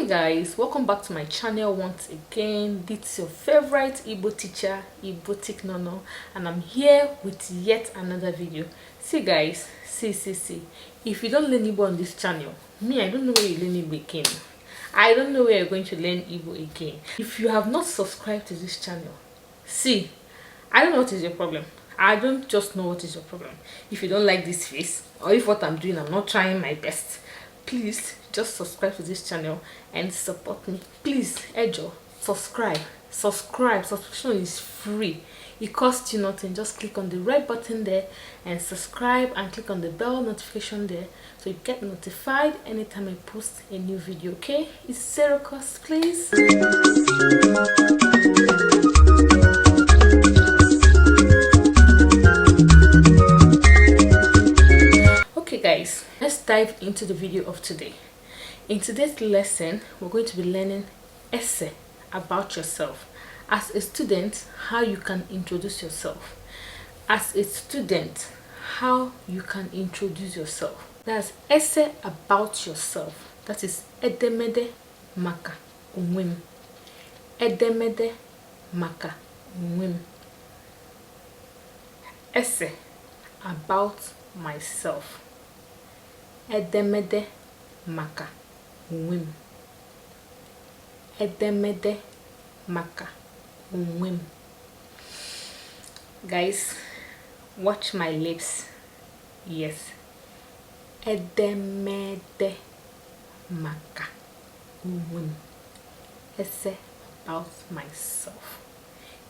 Hey guys, welcome back to my channel once again. This is your favorite Igbo teacher, igboticnono, and I'm here with yet another video. See guys, see, if you don't learn Igbo on this channel, I don't know where you learn Igbo again. I don't know where you're going to learn Igbo again. If you have not subscribed to this channel, see, I don't know what is your problem. I don't just know what is your problem. If you don't like this face, or if what I'm doing I'm not trying my best, please just subscribe to this channel and support me. Please, Ejo, subscribe. Subscription is free. It costs you nothing. Just click on the red button there and subscribe, and click on the bell notification there so you get notified anytime I post a new video. Okay, it's zero cost, please. Okay guys, let's dive into the video of today. In today's lesson, we're going to be learning essay about yourself. As a student, how you can introduce yourself. As a student, how you can introduce yourself. That's essay about yourself. That is Edemede Maka Onwe. Edemede Maka Onwe. Essay about myself. Edemede Maka Onwe. Edemede Maka Onwe. Guys, watch my lips. Yes. Edemede Maka Onwe. Essay about myself.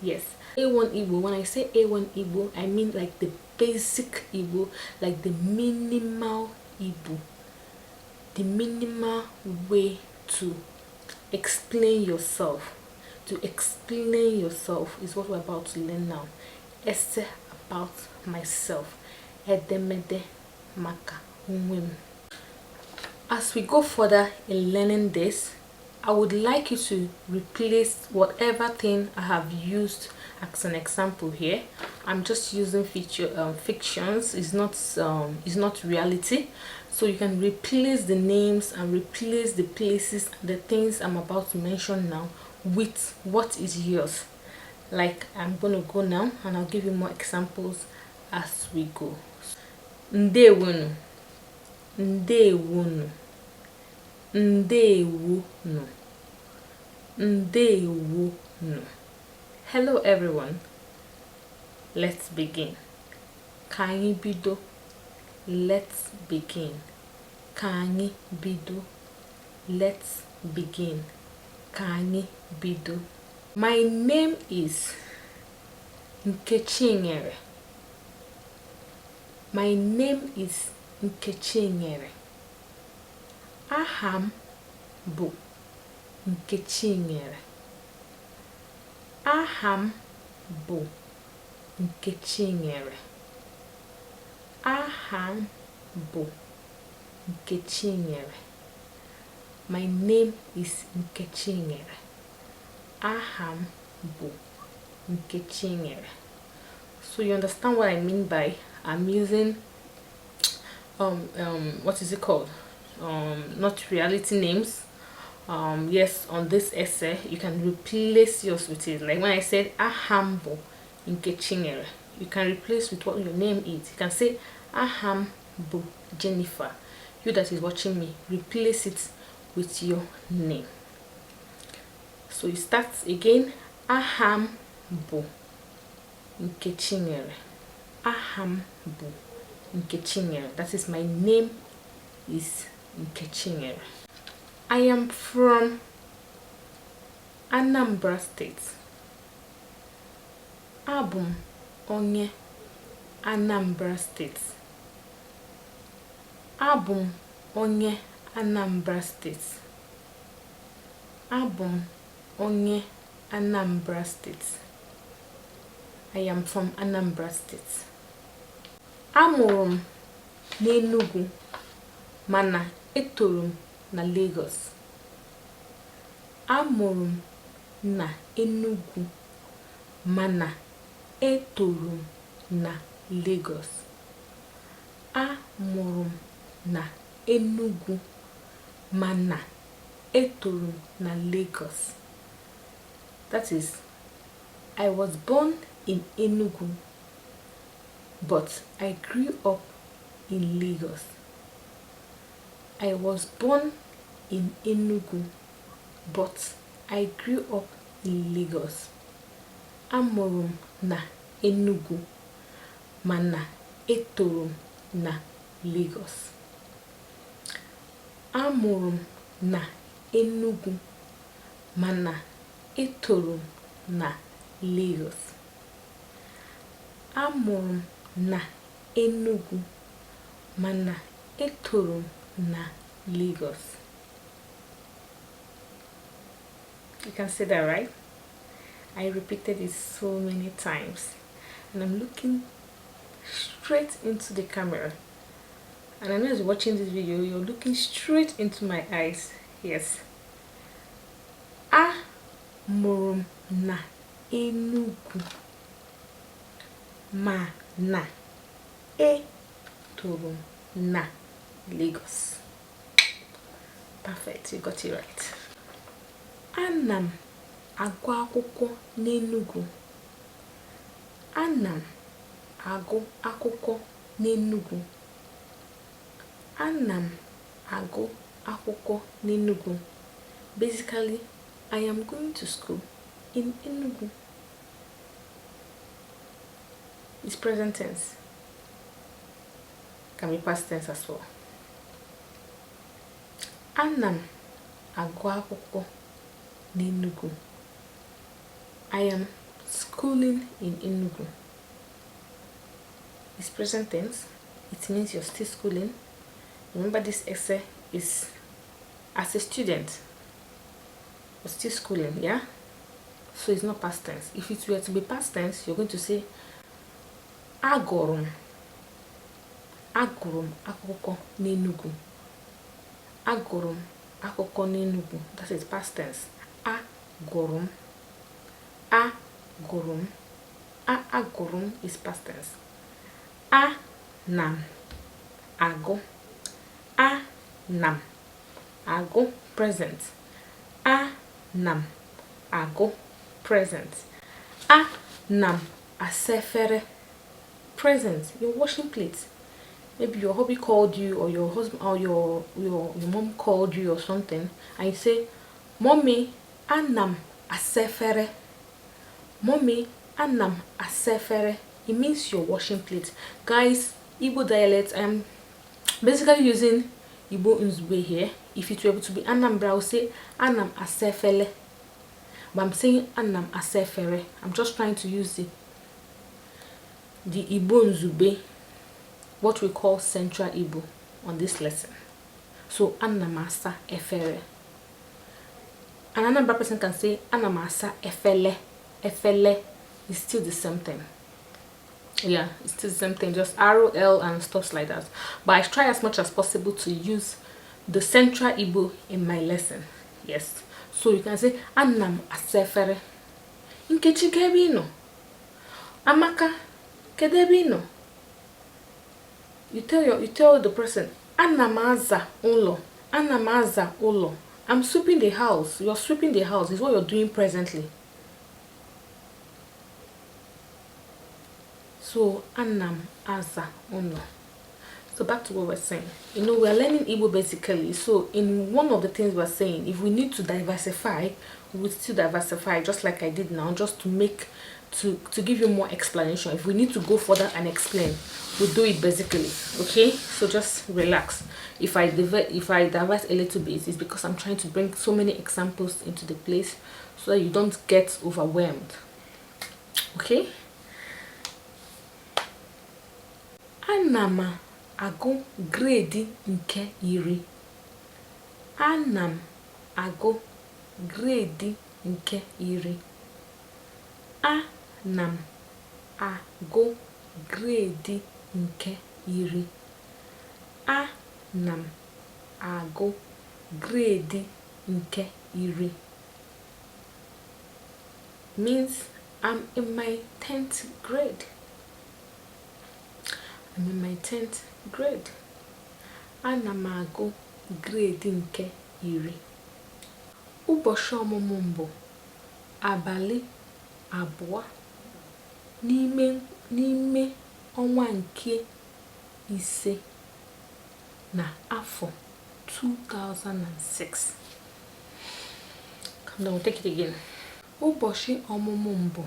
Yes. A1 Igbo. When I say A1 Igbo, I mean like the basic Igbo, like the minimal Igbo. The minimal way to explain yourself. To explain yourself is what we're about to learn now. Essay about myself. Edemede Maka Onwe. As we go further in learning this, I would like you to replace whatever thing I have used as an example here. I'm just using fictions. It's not reality. So you can replace the names and replace the places and the things I'm about to mention now with what is yours. Like I'm gonna go now and I'll give you more examples as we go. Ndewonu. Ndewonu. Ndewonu. Ndewonu. Hello everyone. Let's begin. Kanyi bido. Let's begin. Kanyi bido. Let's begin. Kanyi bido. My name is Nkechinyere. My name is Nkechinyere. Aham bụ Nkechinyere. Aham bụ Nkechinyere. Aham bụ Nkechinyere. My name is Nkechinyere. Aham bụ Nkechinyere. So you understand what I mean by I'm using what is it called? Not reality names. Yes, on this essay you can replace yours with it. Like when I said Aham bụ Nkechinyere, you can replace with what your name is. You can say Aham bụ Jennifer. You that is watching me, replace it with your name. So it starts again. Aham bụ Nkechinyere. Aham bụ Nkechinyere. That is, my name is Nkechinyere. I am from Anambra State. Abum onye Anambra State. Abum onye Anambra State. Abum onye Anambra State. I am from Anambra State. Amurum n'Enugu mana etorum na Lagos. Amurum na Enugu mana etorum na Lagos. Amurum na Enugu mana etorum na Lagos. That is, I was born in Enugu, but I grew up in Lagos. I was born in Enugu, but I grew up in Lagos. Amurum na Enugu, mana etorum na Lagos. Amurum na Enugu, mana etorum na Lagos. Amurum na Enugu, mana etorum na Lagos. You can say that, right? I repeated it so many times, and I'm looking straight into the camera. And I know as you're watching this video, you're looking straight into my eyes. Yes. Amurum na Enugu, mana etorum na Lagos. Perfect, you got it right. Anam agụ akwụkwọ n'Enugu. Anam agụ akwụkwọ n'Enugu. Anam agụ akwụkwọ n'Enugu. Basically, I am going to school in Enugu. It's present tense. Can be past tense as well. Anam agụ akwụkwọ n'Enugu. I am schooling in Enugu. It's present tense. It means you're still schooling. Remember, this essay is as a student. You're still schooling, yeah? So it's not past tense. If it were to be past tense, you're going to say Agorum akwụkwọ n'Enugu. Agorum akwụkwọ n'Enugu. That is past tense. Agorum is past tense. Anam agụ. Anam agụ present. Anam agụ present. Anam asa efere present. You're washing plates. Maybe your hubby called you, or your husband, or your mom called you or something, and you say, Mommy, anam asa efere. Mommy, anam asa efere. It means you're washing plates. Guys, Igbo dialect, I'm basically using Igbo Nzube here. If it were able to be Anambra, I would say anam asa efele. But I'm saying anam asa efere. I'm just trying to use the Igbo Nzube, what we call Central Igbo, on this lesson. So anam asa efere. An Anambra person can say anam asa efele. Efele is still the same thing. Yeah, it's still the same thing, just ROL and stuff like that. But I try as much as possible to use the Central Igbo in my lesson. Yes. So you can say anam asa efere. Nkechi kebe ino? Amaka kedebe ino? You tell the person anam aza ụlọ. Anam aza ụlọ. I'm sweeping the house. You're sweeping the house is what you're doing presently. So anam aza ụlọ. So back to what we're saying. You know, we're learning Igbo basically. So in one of the things we're saying, if we need to diversify, we will still diversify, just like I did now, just to make to give you more explanation. If we need to go further and explain, we'll do it basically. Okay, so just relax. If I divert a little bit, it's because I'm trying to bring so many examples into the place so that you don't get overwhelmed. Okay. Anama agụ grade nke iri. Anam agụ grade nke iri. Anam agụ grade nke iri. Anam agụ grade nke iri. Means I'm in my 10th grade. I'm in my 10th grade. Ana m agụ grade nke iri. ụbọchị ọmụmụ m bụ abalị abụọ n'ime ọnwa nke ise na afọ 2006. Come on, take it again. Ụbọchị ọmụmụ m bụ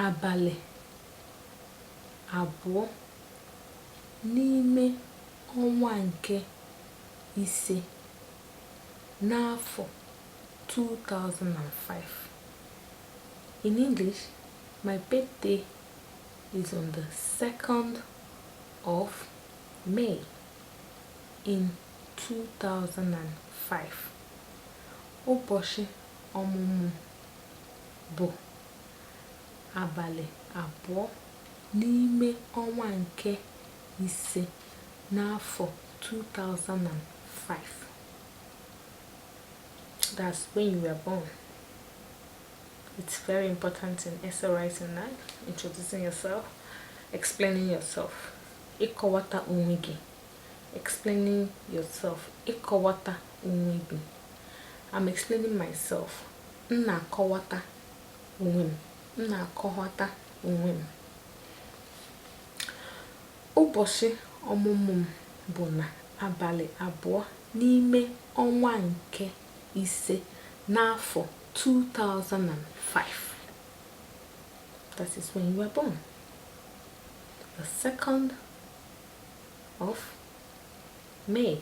abalị abụọ n'ime ọnwa nke ise n'afọ 2005. In English, my birthday is on the 2nd of May in 2005. Ụbọchị ọmụmụ bụ abalị abụọ n'ime ọnwa nke ise n'afọ 2005. That's when you were born. It's very important in essay writing now, introducing yourself, explaining yourself. Ịkọwata onwe gị. Explaining yourself. Ịkọwata onwe gị. I'm explaining myself. M na-akọwata onwe m. M na-akọwata onwe m. Ụbọchị ọmụmụ m bụ na abalị abụọ n'ime ọnwa nke ise n'afọ 2005. That is when you were born. The 2nd of May.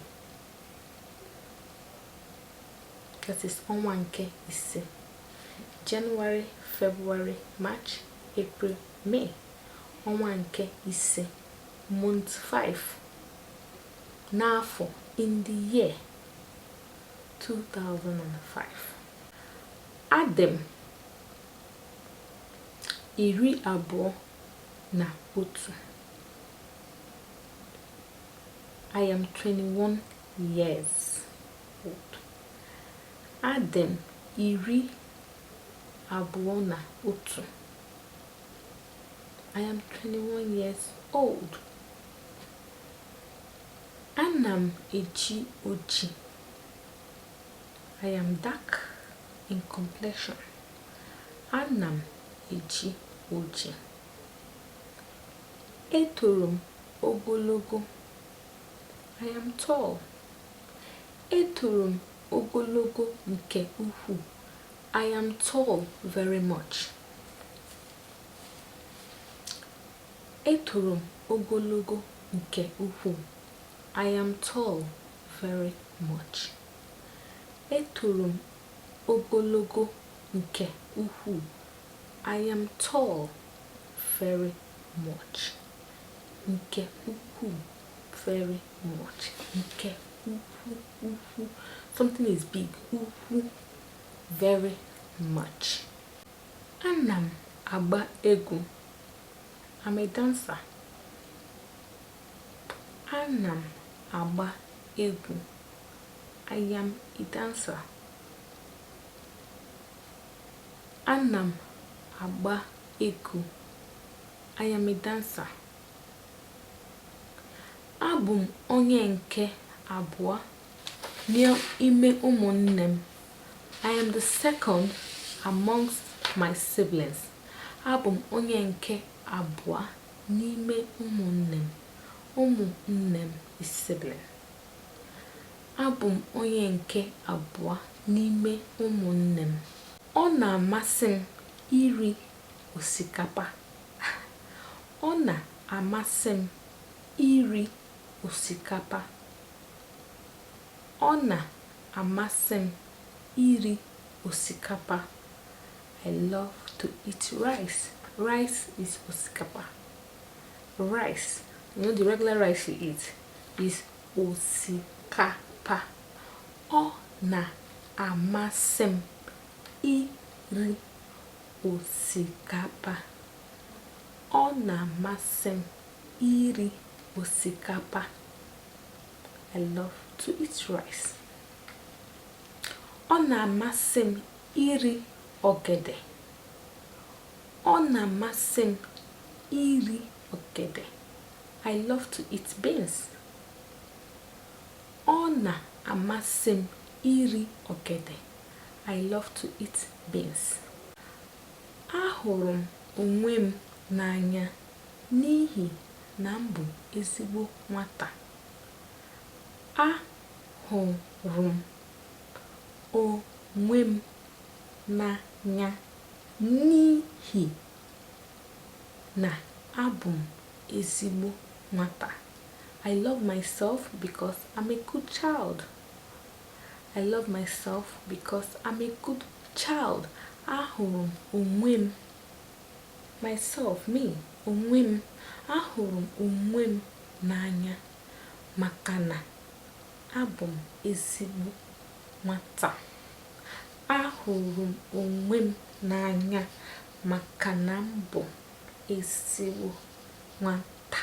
That is ọnwa nke ise. January, February, March, April, May. Ọnwa nke ise. Month 5. N'afọ, in the year 2005. Adem iri abụọ na otu. I am 21 years old. Adem iri abụọ na otu. I am 21 years old. Anam eji oji. I am dark in complexion. Anam eji oji. Etorum ogologo. I am tall. Etorum ogologo nke ukwuu. I am tall very much. Etorum ogologo nke ukwuu. I am tall very much. Etorum ogologo nke ukwuu. I am tall very much. Nke ukwuu, very much. Nke ukwuu. Something is big. Ukwuu, very much. Anam agba egwu. I'm a dancer. Anam agba egwu. I am a dancer. Anam agba egwu. I am a dancer. Abum onye nke abụọ n'ime ụmụnne m. I am the 2nd amongst my siblings. Abum onye nke abụọ n'ime ụmụnne m. Ụmụnne m is sibling. Abum onye nke abụọ n'ime ụmụnne m. Ọ na-amasị m iri osikapa. Ọ na-amasị m iri osikapa. Ọ na-amasị m iri osikapa. I love to eat rice. Rice is osikapa. Rice, you know the regular rice you eat is osikapa. Ọ na-amasị m iri osikapa. Ọ na-amasị m iri osikapa. I love to eat rice. Ọ na-amasị m iri ogede. Ọ na-amasị m iri ogede. I love to eat beans. Ọ na-amasị m iri ogede. I love to eat beans. Ahụrụ m onwe m n'anya n'ihi na m bụ ezigbo nwata. Ahụrụ m onwe m n'anya n'ihi na abụ m ezigbo nwata. I love myself because I'm a good child. I love myself because I'm a good child. Ahụrụ m onwe m, myself, me, onwe m. Ahụrụ m onwe m n'anya maka na abụ m ezigbo nwata. Ahụrụ m onwe m n'anya maka na m bụ ezigbo nwata.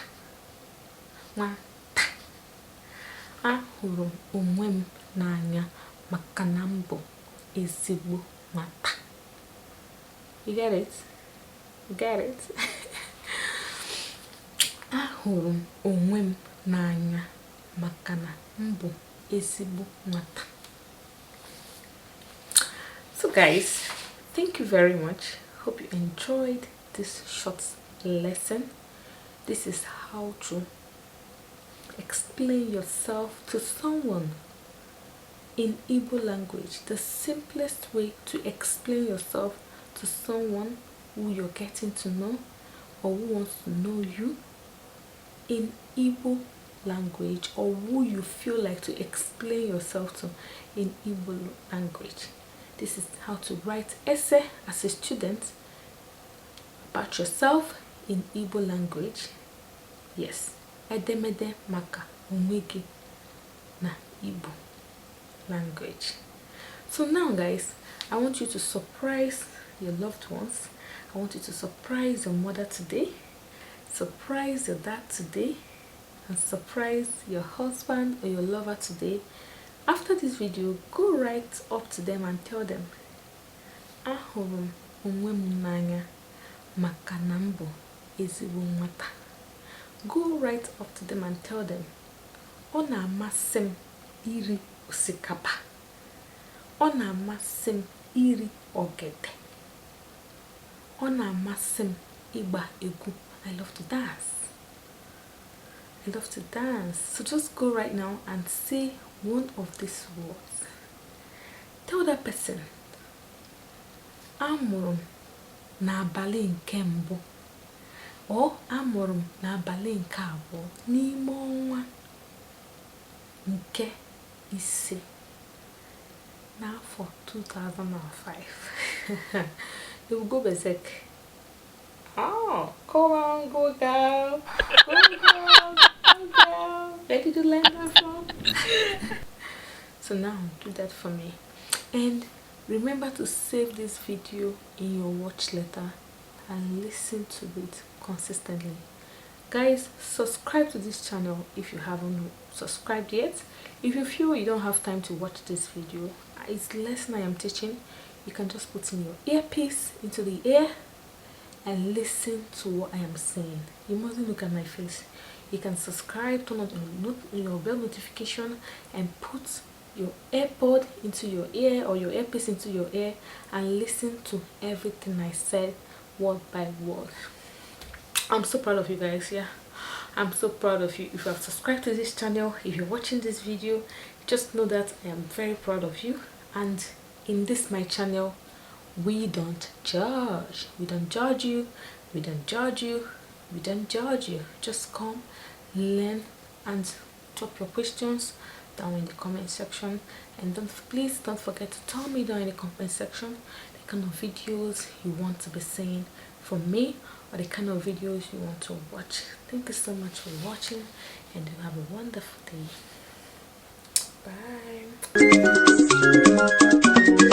Ahụrụ m onwe m n'anya maka na m bụ ezigbo nwata. You get it? You get it? Ahụrụ m onwe m n'anya maka na m bụ ezigbo nwata. So guys, thank you very much. Hope you enjoyed this short lesson. This is how to explain yourself to someone in Igbo language. The simplest way to explain yourself to someone who you're getting to know or who wants to know you in Igbo language, or who you feel like to explain yourself to in Igbo language. This is how to write essay as a student about yourself in Igbo language. Yes, Edemede Maka Onwe na Igbo language. So now guys, I want you to surprise your loved ones. I want you to surprise your mother today, surprise your dad today, and surprise your husband or your lover today. After this video, go right up to them and tell them, ahụrụ m onwe m n'anya maka na m bụ ezigbo nwata. Go right up to them and tell them, ọ na-amasị m iri osikapa. Ọ na-amasị m iri ogede. Ọ na-amasị m ịgba egwu. I love to dance. I love to dance. So just go right now and say one of these words. Tell that person, amụrụ m n'abalị nke mbụ, or amụrụ m n'abalị nke abụọ n'ime ọnwa nke ise n'afọ 2005. They will go berserk. Oh, come on, go girl. Go girl, go girl. Where did you learn that from? So now do that for me. And remember to save this video in your watch letter and listen to it consistently. Guys, subscribe to this channel if you haven't subscribed yet. If you feel you don't have time to watch this video, it's lesson I am teaching, you can just put in your earpiece into the ear and listen to what I am saying. You mustn't look at my face. You can subscribe, turn on your bell notification, and put your AirPod into your ear or your earpiece into your ear and listen to everything I said word by word. I'm so proud of you guys. Yeah, I'm so proud of you. If you have subscribed to this channel, if you're watching this video, just know that I am very proud of you. And in this my channel, we don't judge. We don't judge you. We don't judge you. We don't judge you. Just come, learn, and drop your questions down in the comment section. And please don't forget to tell me down in the comment section the kind of videos you want to be seeing from me, or the kind of videos you want to watch. Thank you so much for watching, and you have a wonderful day. Bye.